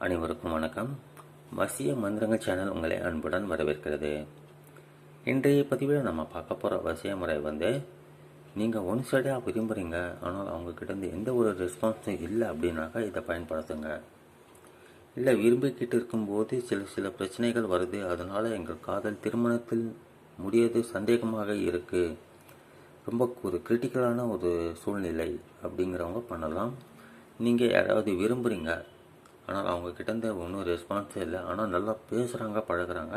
அனைவருக்கும் வணக்கம். வசிய மந்திரங்கள் சேனல் உங்களை அன்புடன் வரவேற்கிறது. இன்றைய பதிவில் நம்ம பார்க்க போகிற வசிய முறை நீங்கள் ஒன் சைடாக விரும்புகிறீங்க, ஆனால் அவங்கக்கிட்டேருந்து எந்த ஒரு ரெஸ்பான்ஸும் இல்லை அப்படின்னாக்கா இதை பயன்படுத்துங்க. இல்லை விரும்பிக்கிட்டு இருக்கும்போது சில பிரச்சனைகள் வருது, அதனால் எங்கள் காதல் திருமணத்தில் முடியாது சந்தேகமாக இருக்குது, ரொம்ப ஒரு கிரிட்டிக்கலான ஒரு சூழ்நிலை அப்படிங்கிறவங்க பண்ணலாம். நீங்கள் யாராவது விரும்புகிறீங்க, ஆனால் அவங்கக்கிட்டேருந்து ஒன்றும் ரெஸ்பான்ஸே இல்லை, ஆனால் நல்லா பேசுகிறாங்க பழகிறாங்க,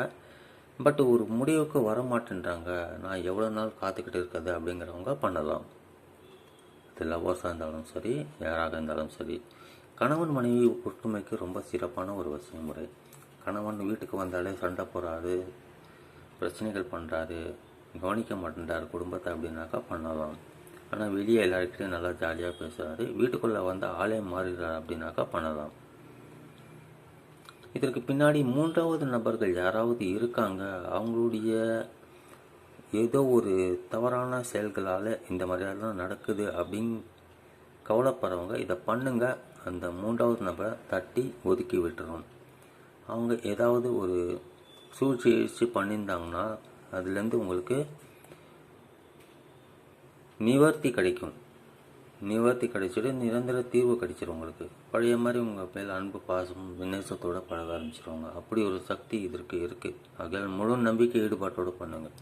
பட் ஒரு முடிவுக்கு வர மாட்டேன்றாங்க, நான் எவ்வளோ நாள் காத்துக்கிட்டு இருக்கிறது அப்படிங்கிறவங்க பண்ணலாம். அது லவ்வர்ஸாக இருந்தாலும் சரி, யாராக இருந்தாலும் சரி. கணவன் மனைவி ஒற்றுமைக்கு ரொம்ப சிறப்பான ஒரு வசிய முறை. கணவன் வீட்டுக்கு வந்தாலே சண்டை போடுறாரு, பிரச்சனைகள் பண்ணுறாரு, கவனிக்க மாட்டேன்றார் குடும்பத்தை அப்படின்னாக்கா பண்ணலாம். ஆனால் வெளியே எல்லாருக்கிட்டையும் நல்லா ஜாலியாக பேசுகிறாரு, வீட்டுக்குள்ளே வந்து ஆளே மாறுகிறார் அப்படின்னாக்கா பண்ணலாம். இதற்கு பின்னாடி மூன்றாவது நபர்கள் யாராவது இருக்காங்க, அவங்களுடைய ஏதோ ஒரு தவறான செயல்களால் இந்த மாதிரியெல்லாம் நடக்குது அப்படின்னு கவலைப்படுறவங்க இதை பண்ணுங்க. அந்த மூன்றாவது நபரை தட்டி ஒதுக்கி விட்டுரும். அவங்க ஏதாவது ஒரு சூழ்ச்சி பண்ணியிருந்தாங்கன்னா அதுலேருந்து உங்களுக்கு நிவர்த்தி கிடைச்சிட்டு நிரந்தர தீர்வு கிடைச்சிடும். உங்களுக்கு பழைய மாதிரி உங்கள் மேலே அன்பு பாசம் விநேசத்தோடு பழக ஆரம்பிச்சிருவாங்க. அப்படி ஒரு சக்தி இதற்கு இருக்குது. அதில் முழு நம்பிக்கை ஈடுபாட்டோடு பண்ணுங்கள்.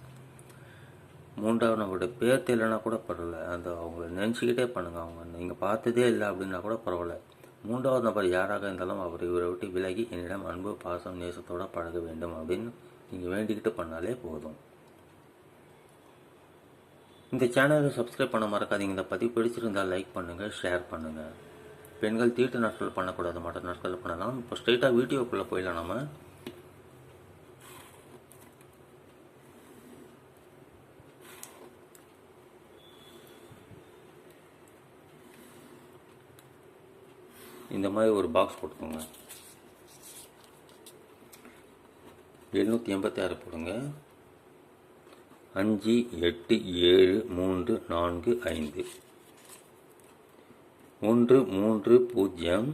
மூன்றாவது நம்மளோட பேர் தெரியலனா கூட பரவாயில்ல, அந்த அவங்கள நினச்சிக்கிட்டே பண்ணுங்கள். அவங்க நீங்கள் பார்த்ததே இல்லை அப்படின்னா கூட பரவாயில்ல. மூன்றாவது நபர் யாராக இருந்தாலும் அவர் இவரை விட்டு விலகி என்னிடம் அன்பு பாசம் நேசத்தோடு பழக வேண்டும் அப்படின்னு நீங்கள் வேண்டிக்கிட்டு பண்ணாலே போதும். இந்த சேனலை சப்ஸ்கிரைப் பண்ண மறக்காதீங்க. இந்த பதிவு பிடிச்சிருந்தால் லைக் பண்ணுங்கள், ஷேர் பண்ணுங்கள். பெண்கள் தீட்டு நாட்கள் பண்ணக்கூடாது, மற்ற நாட்கள் பண்ணலாம். இப்போ ஸ்ட்ரெயிட்டாக வீடியோக்குள்ளே போயிடலாம். நம்ம இந்த மாதிரி ஒரு பாக்ஸ் போட்டுக்கோங்க. 786 போடுங்க. 5 8 7 3 4 5 1 3 0.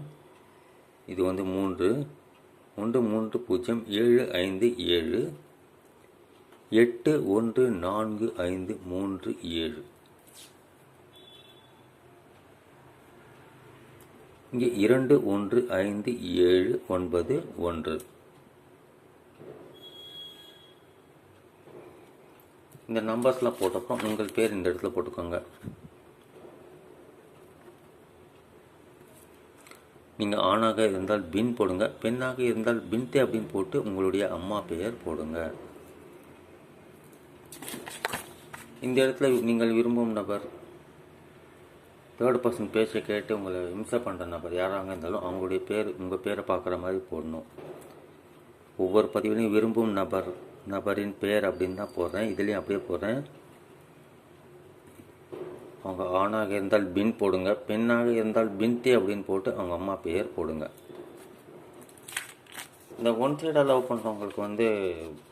இது 3 1 3 0 7 5 7 8 1 4 5 3 7. இங்கே 2 1 5 7 9 1. இந்த நம்பர்ஸ்லாம் போட்டப்போ உங்கள் பேர் இந்த இடத்துல போட்டுக்கோங்க. நீங்கள் ஆணாக இருந்தால் பின் போடுங்க, பெண்ணாக இருந்தால் பின்தே அப்படின்னு போட்டு உங்களுடைய அம்மா பெயர் போடுங்க. இந்த இடத்துல நீங்கள் விரும்பும் நபர், தேர்ட் பர்சன் பேச்சை கேட்டு உங்களை இம்சை பண்ணுற நபர் யாராக இருந்தாலும் அவங்களுடைய பேர் உங்கள் பேரை பார்க்குற மாதிரி போடணும். ஒவ்வொரு பதிவிலையும் விரும்பும் நபரின் பெயர் அப்படின்னு தான் போடுறேன், இதுலேயும் அப்படியே போடுறேன். அவங்க ஆணாக இருந்தால் பின் போடுங்க, பெண்ணாக இருந்தால் பின்தே அப்படின்னு போட்டு அவங்க அம்மா பெயர் போடுங்க. இந்த ஒன் சைடாக லவ் பண்ணுறவங்களுக்கு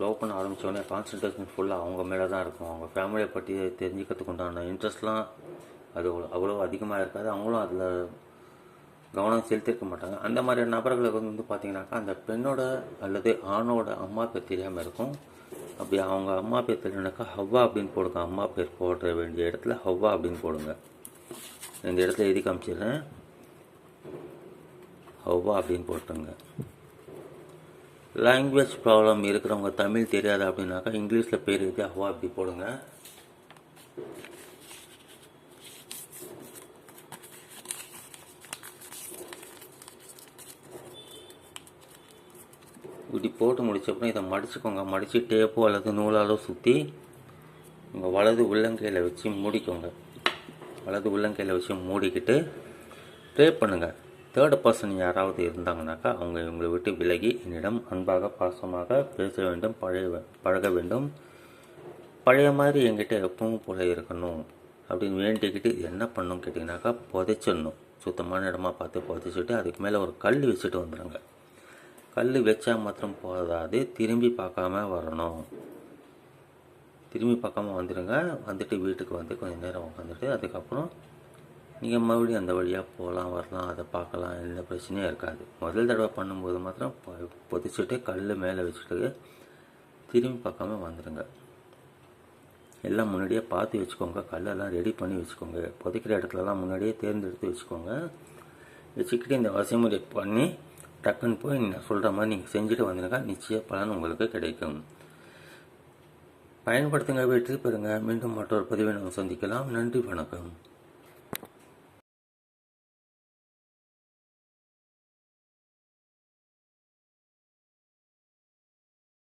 லவ் பண்ண ஆரம்பித்தோடனே கான்சன்ட்ரேஷன் ஃபுல்லாக அவங்க மேலே தான் இருக்கும். அவங்க ஃபேமிலியை பற்றி தெரிஞ்சுக்கிறதுக்கு உண்டான இன்ட்ரெஸ்ட்லாம் அது அவ்வளோ அதிகமாக இருக்காது. அவங்களும் அதில் கவனம் செலுத்திருக்க மாட்டாங்க. அந்த மாதிரியான நபர்களுக்கு பார்த்தீங்கன்னாக்கா அந்த பெண்ணோட அல்லது ஆணோட அம்மா பேர் தெரியாமல் இருக்கும். அப்படி அவங்க அம்மா பேர் தெரியலனாக்கா ஹவ்வா அப்படின்னு போடுங்க. அம்மா பேர் போட வேண்டிய இடத்துல ஹவ்வா அப்படின்னு போடுங்க. இந்த இடத்துல எழுதி காமிச்சிடுறேன், ஹவ்வா அப்படின்னு போட்டுருங்க. லாங்குவேஜ் ப்ராப்ளம் இருக்கிறவங்க, தமிழ் தெரியாது அப்படின்னாக்கா இங்கிலீஷில் பேர் எழுதி ஹவ்வா அப்படி போடுங்க. இப்படி போட்டு முடிச்சப்பறம் இதை மடிச்சுக்கோங்க. மடித்து டேப்போ அல்லது நூலாலோ சுற்றி உங்கள் வலது உள்ளங்கையில் வச்சு மூடிக்கோங்க. வலது உள்ளங்கையில் வச்சு மூடிக்கிட்டு ப்ரே பண்ணுங்கள். தேர்ட் பர்சன் யாராவது இருந்தாங்கனாக்கா அவங்க இவங்களை விட்டு விலகி என்னிடம் அன்பாக பாசமாக பேச வேண்டும், பழக வேண்டும், பழைய மாதிரி என்கிட்ட எப்பவும் போல இருக்கணும் அப்படின்னு வேண்டிக்கிட்டு என்ன பண்ணணும் கேட்டிங்கனாக்கா புதைச்சிடணும். சுத்தமான இடமா பார்த்து புதைச்சிட்டு அதுக்கு மேலே ஒரு கல் வச்சுட்டு வந்துடுங்க. கல் வச்சா மாத்திரம் போதாது, திரும்பி பார்க்காம வரணும். திரும்பி பார்க்காம வந்துடுங்க. வந்துட்டு வீட்டுக்கு வந்து கொஞ்சம் நேரம் உட்காந்துட்டு அதுக்கப்புறம் நீங்கள் மறுபடியும் அந்த வழியாக போகலாம் வரலாம், அதை பார்க்கலாம், எந்த பிரச்சனையும் இருக்காது. முதல் தடவை பண்ணும்போது மாத்திரம் பொதிச்சுட்டு கல் மேலே வச்சுட்டு திரும்பி பார்க்காம வந்துடுங்க. எல்லாம் முன்னாடியே பார்த்து வச்சுக்கோங்க, கல்லெல்லாம் ரெடி பண்ணி வச்சுக்கோங்க. புதைக்கிற இடத்துலலாம் முன்னாடியே தேர்ந்தெடுத்து வச்சுக்கோங்க. வச்சுக்கிட்டு இந்த வசிமுறை பண்ணி டக்குன்னு போய் நான் சொல்கிற மாதிரி நீங்கள் செஞ்சுட்டு வந்துடுங்க. நிச்சய பலன் உங்களுக்கு கிடைக்கும். பயன்படுத்துங்க, வெற்றி பெறுங்க. மீண்டும் மற்றொரு பதிவை நாம் சந்திக்கலாம். நன்றி, வணக்கம்.